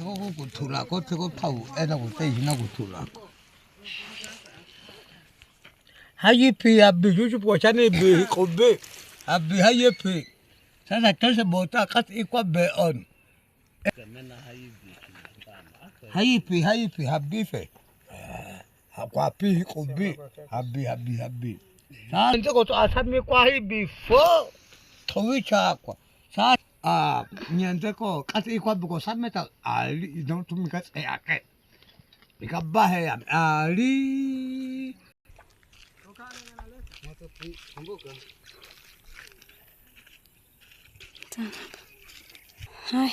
저거 고투라고 저거 파우 애다고 떼지나고 투라고 하이피 아비 유주고 자네 비 고베 아비 하이피 sana tose bota kat ikwa beon haipi habife kwa pi kobi habi sa ndiko to asami kwa hibi fo towicha kwa sa nyandeko kat ikwa buko sameta ali don't to mika ake ikabahe ali Hai.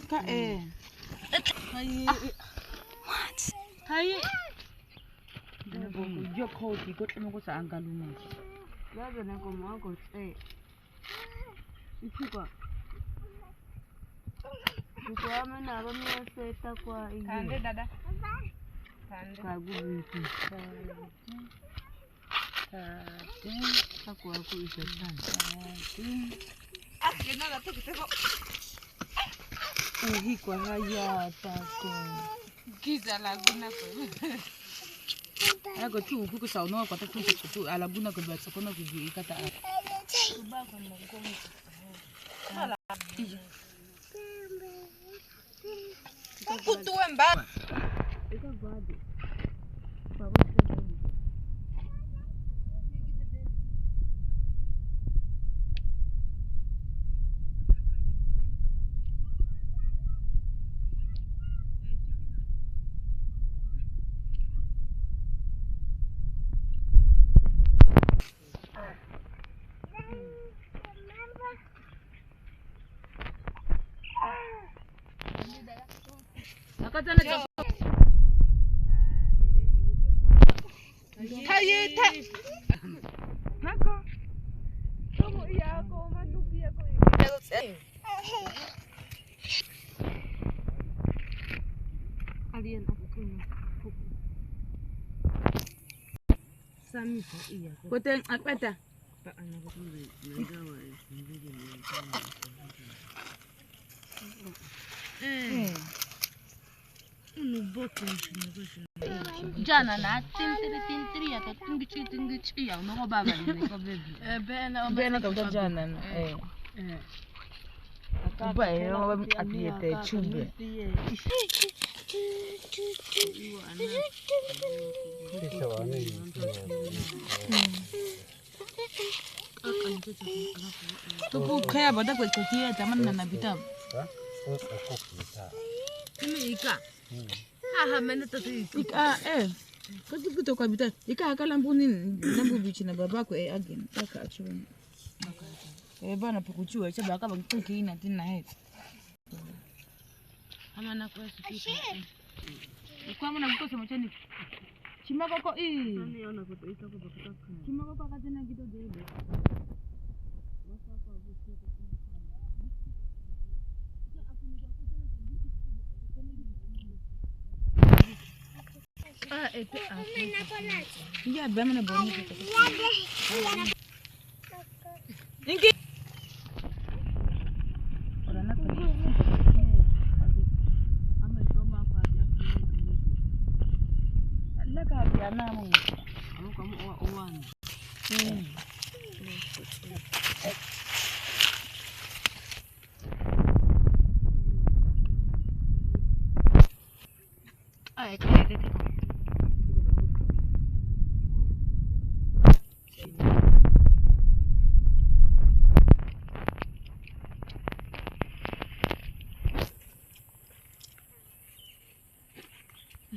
Kak what? Hai. Yo kau tiga temu ko sa angka lunas. Baba na ko mo ko Ichiko. Kwa mana ba mi seta kwa iye. Kande dada. Kande. Kagubi. Kwa ku isa sana. Kena la tu kita kok. Uhi kwa haya tako. Giza laguna ko. Ako tu ku sa no ko ta tu alaguna ko ba sa kono ko gi kata. Ba ko mo ko. Putu emba. Ika bado. Nakatana ka. Tayi. Nako. Kamu iya ako manubi ako. Alien aku punya. Sami ko iya ko. Koteng apata. Pa anak ko ni gawa hindi Jana na tintiri ya tingichi ya no baba ni ko bebi. Bena ka jana na Kuba yo atiyete chumbe. Tupu kaya bada kwa kotia taman na bitam. Kimi ika. Ha mena tatu Ika Kati kutoka bita. Ika akalampuni lambu bichi na babako again. Aka achuni. Bana pukuchua chaba akaba kitoki ina tina heti. ama na kwa sikika. Kwa mwana mkosa mchani. Chimako ko Nani ona kutoka kwa bakataka. Chimako kwa katena kido dele. Ya bamana boni. Ingi. Orana kwa. Ama shoma kwa ya. Laka ya namu. Ama kama owan. Ay,